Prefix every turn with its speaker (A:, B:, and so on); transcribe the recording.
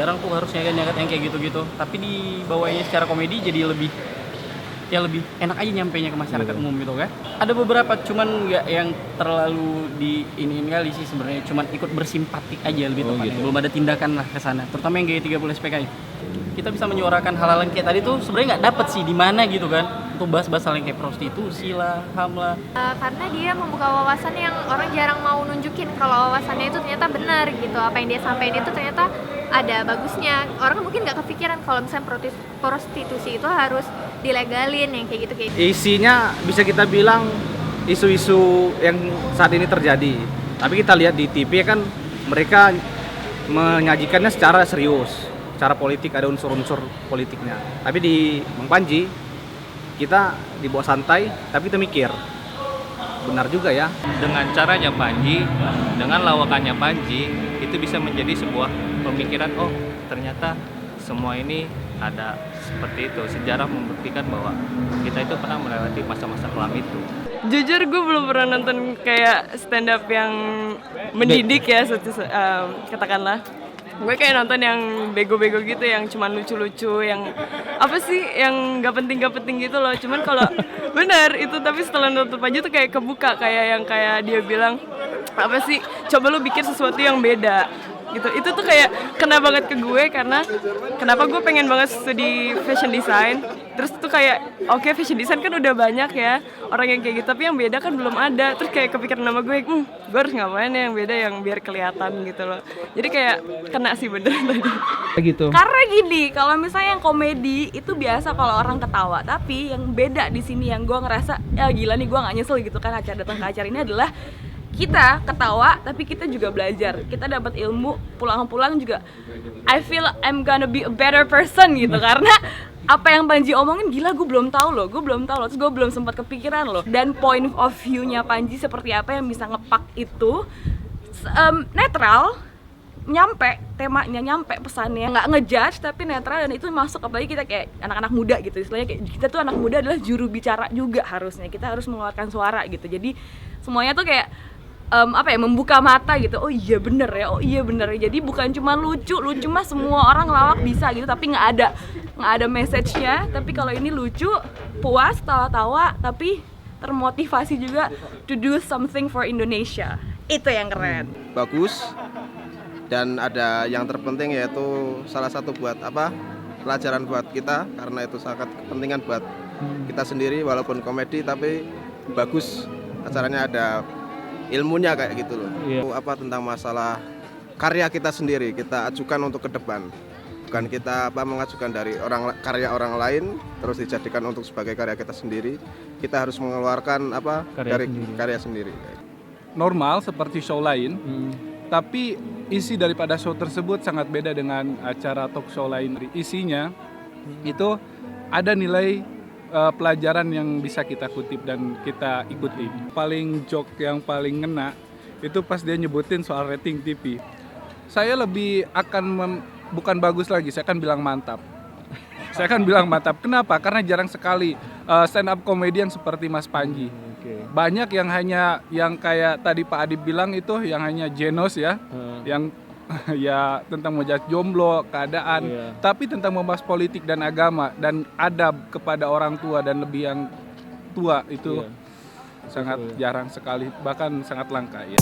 A: jarang tuh harusnya kan yang kayak gitu-gitu. Tapi dibawainnya secara komedi jadi lebih enak aja nyampainya ke masyarakat umum gitu kan. Ada beberapa cuman nggak yang terlalu ini kali sih sebenarnya, cuman ikut bersimpatik aja lebih tepatnya.
B: Gitu.
A: Belum ada tindakan lah ke sana, terutama yang G30 SPKI. Kita bisa menyuarakan hal-hal yang kayak tadi tuh sebenarnya nggak dapet sih di mana gitu kan. Untuk bahas-bahas hal yang kayak prostitusi lah, HAM lah.
C: Karena dia membuka wawasan yang orang jarang mau nunjukin kalau wawasannya itu ternyata benar gitu. Apa yang dia sampaikan itu ternyata ada bagusnya. Orang mungkin nggak kepikiran kalau misalnya prostitusi itu harus dilegalin yang kayak gitu.
B: Isinya bisa kita bilang isu-isu yang saat ini terjadi. Tapi kita lihat di TV kan mereka menyajikannya secara serius, secara politik, ada unsur-unsur politiknya. Tapi di Bang Panji kita dibawa santai, tapi kita mikir benar juga ya.
D: Dengan caranya Panji, dengan lawakannya Panji, itu bisa menjadi sebuah pemikiran, oh ternyata semua ini ada seperti itu. Sejarah membuktikan bahwa kita itu pernah melewati masa-masa kelam itu.
E: Jujur gue belum pernah nonton kayak stand up yang mendidik ya, katakanlah. Gue kayak nonton yang bego-bego gitu, yang cuman lucu-lucu, yang apa sih, yang gak penting gitu loh. Cuman kalau benar itu, tapi setelah nonton aja tuh kayak kebuka, kayak dia bilang apa sih, coba lu bikin sesuatu yang beda gitu. Itu tuh kayak kena banget ke gue, karena kenapa gue pengen banget studi fashion design. Terus tuh kayak oke, fashion design kan udah banyak ya orang yang kayak gitu, tapi yang beda kan belum ada. Terus kayak kepikiran nama gue harus ngapain ya yang beda, yang biar kelihatan gitu loh. Jadi kayak kena sih bener tadi.
B: Gitu.
F: Karena gini, kalau misalnya yang komedi itu biasa kalau orang ketawa, tapi yang beda di sini yang gue ngerasa ya gila nih, gue nggak nyesel gitu kan datang ke acara ini adalah kita ketawa tapi kita juga belajar, kita dapat ilmu, pulang-pulang juga I feel I'm gonna be a better person gitu. Karena apa yang Panji omongin gila, gue belum tahu loh, terus gue belum sempat kepikiran loh. Dan point of view-nya Panji seperti apa yang bisa ngepak itu netral, nyampe temanya, nyampe pesannya, nggak ngejudge tapi netral, dan itu masuk. Apalagi kita kayak anak-anak muda gitu, istilahnya kayak kita tuh anak muda adalah juru bicara juga, harusnya kita harus mengeluarkan suara gitu. Jadi semuanya tuh kayak membuka mata gitu. Oh iya bener ya. Jadi bukan cuma lucu mah semua orang lawak bisa gitu, tapi nggak ada message-nya. Tapi kalau ini lucu, puas, tawa-tawa, tapi termotivasi juga to do something for Indonesia. Itu yang keren.
G: Bagus. Dan ada yang terpenting yaitu salah satu pelajaran buat kita, karena itu sangat kepentingan buat kita sendiri. Walaupun komedi tapi bagus, acaranya ada ilmunya kayak gitu loh. Tentang masalah karya kita sendiri kita ajukan untuk ke depan, bukan kita mengajukan dari karya orang lain terus dijadikan untuk sebagai karya kita sendiri. Kita harus mengeluarkan karya sendiri.
H: Normal seperti show lain, tapi isi daripada show tersebut sangat beda dengan acara talk show lain. Isinya itu ada nilai pelajaran yang bisa kita kutip dan kita ikuti. Paling joke yang paling ngena itu pas dia nyebutin soal rating TV. Saya lebih akan bukan bagus lagi, saya akan bilang mantap. Kenapa? Karena jarang sekali stand up komedian seperti Mas Panji. Banyak yang kayak tadi Pak Adib bilang itu yang hanya jenos ya, yang ya tentang menjudge jomblo, keadaan, tapi tentang membahas politik dan agama dan adab kepada orang tua dan lebih yang tua itu sangat jarang sekali, bahkan sangat langka ya.